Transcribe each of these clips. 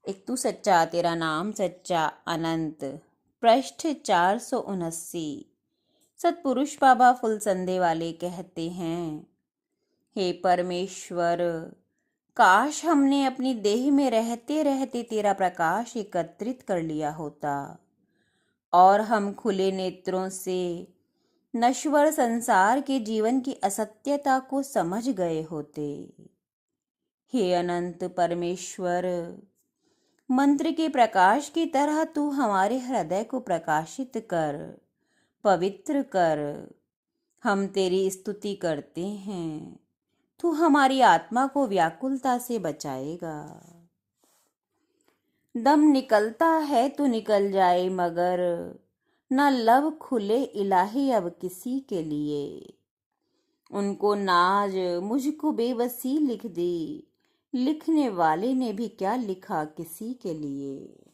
एक तू सच्चा तेरा नाम सच्चा अनंत। पृष्ठ 479। सतपुरुष बाबा फुलसंदे वाले कहते हैं, हे परमेश्वर, काश हमने अपनी देह में रहते रहते तेरा प्रकाश एकत्रित कर लिया होता और हम खुले नेत्रों से नश्वर संसार के जीवन की असत्यता को समझ गए होते। हे अनंत परमेश्वर, मंत्र के प्रकाश की तरह तू हमारे हृदय को प्रकाशित कर, पवित्र कर। हम तेरी स्तुति करते हैं। तू हमारी आत्मा को व्याकुलता से बचाएगा। दम निकलता है तो निकल जाए, मगर न लब खुले इलाही अब किसी के लिए। उनको नाज मुझको बेबसी लिख दी, लिखने वाले ने भी क्या लिखा किसी के लिए।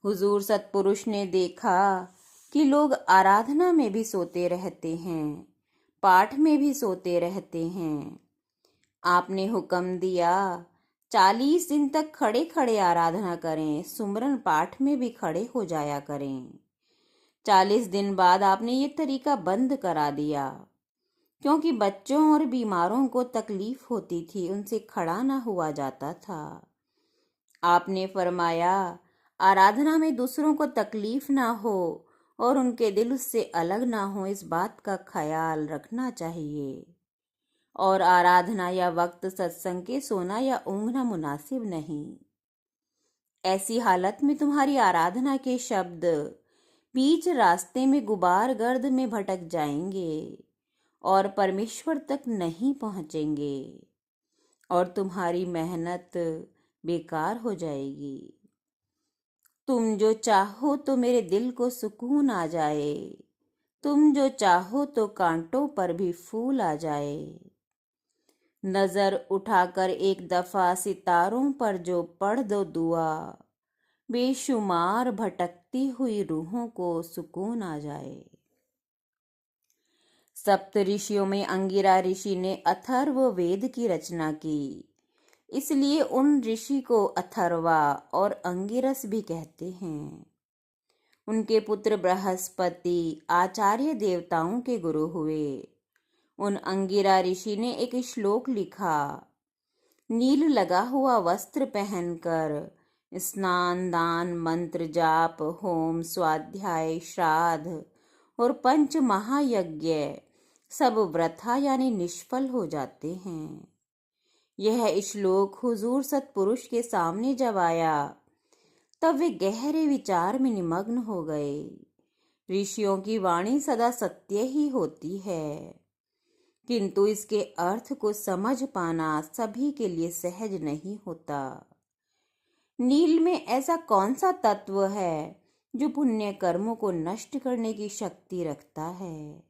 हुजूर सतपुरुष ने देखा कि लोग आराधना में भी सोते रहते हैं, पाठ में भी सोते रहते हैं। आपने हुक्म दिया 40 दिन तक खड़े खड़े आराधना करें, सुमरन पाठ में भी खड़े हो जाया करें। 40 दिन बाद आपने ये तरीका बंद करा दिया, क्योंकि बच्चों और बीमारों को तकलीफ होती थी, उनसे खड़ा ना हुआ जाता था। आपने फरमाया आराधना में दूसरों को तकलीफ ना हो और उनके दिल उससे अलग ना हो, इस बात का ख्याल रखना चाहिए। और आराधना या वक्त सत्संग के सोना या ऊँघना मुनासिब नहीं। ऐसी हालत में तुम्हारी आराधना के शब्द बीच रास्ते में गुबार गर्द में भटक जाएंगे और परमेश्वर तक नहीं पहुंचेंगे और तुम्हारी मेहनत बेकार हो जाएगी। तुम जो चाहो तो मेरे दिल को सुकून आ जाए, तुम जो चाहो तो कांटों पर भी फूल आ जाए। नजर उठाकर एक दफा सितारों पर जो पढ़ दो दुआ, बेशुमार भटकती हुई रूहों को सुकून आ जाए। सप्त ऋषियों में अंगिरा ऋषि ने अथर्व वेद की रचना की, इसलिए उन ऋषि को अथर्वा और अंगिरस भी कहते हैं। उनके पुत्र बृहस्पति आचार्य देवताओं के गुरु हुए। उन अंगिरा ऋषि ने एक श्लोक लिखा, नील लगा हुआ वस्त्र पहनकर स्नान दान मंत्र जाप होम स्वाध्याय श्राद्ध और पंच महायज्ञ सब वृथा यानी निष्फल हो जाते हैं। यह श्लोक हुजूर सतपुरुष के सामने जब आया तब वे गहरे विचार में निमग्न हो गए। ऋषियों की वाणी सदा सत्य ही होती है, किंतु इसके अर्थ को समझ पाना सभी के लिए सहज नहीं होता। नील में ऐसा कौन सा तत्व है जो पुण्य कर्मों को नष्ट करने की शक्ति रखता है?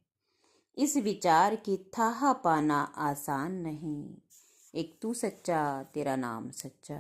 इस विचार की थाह पाना आसान नहीं। एक तू सच्चा तेरा नाम सच्चा।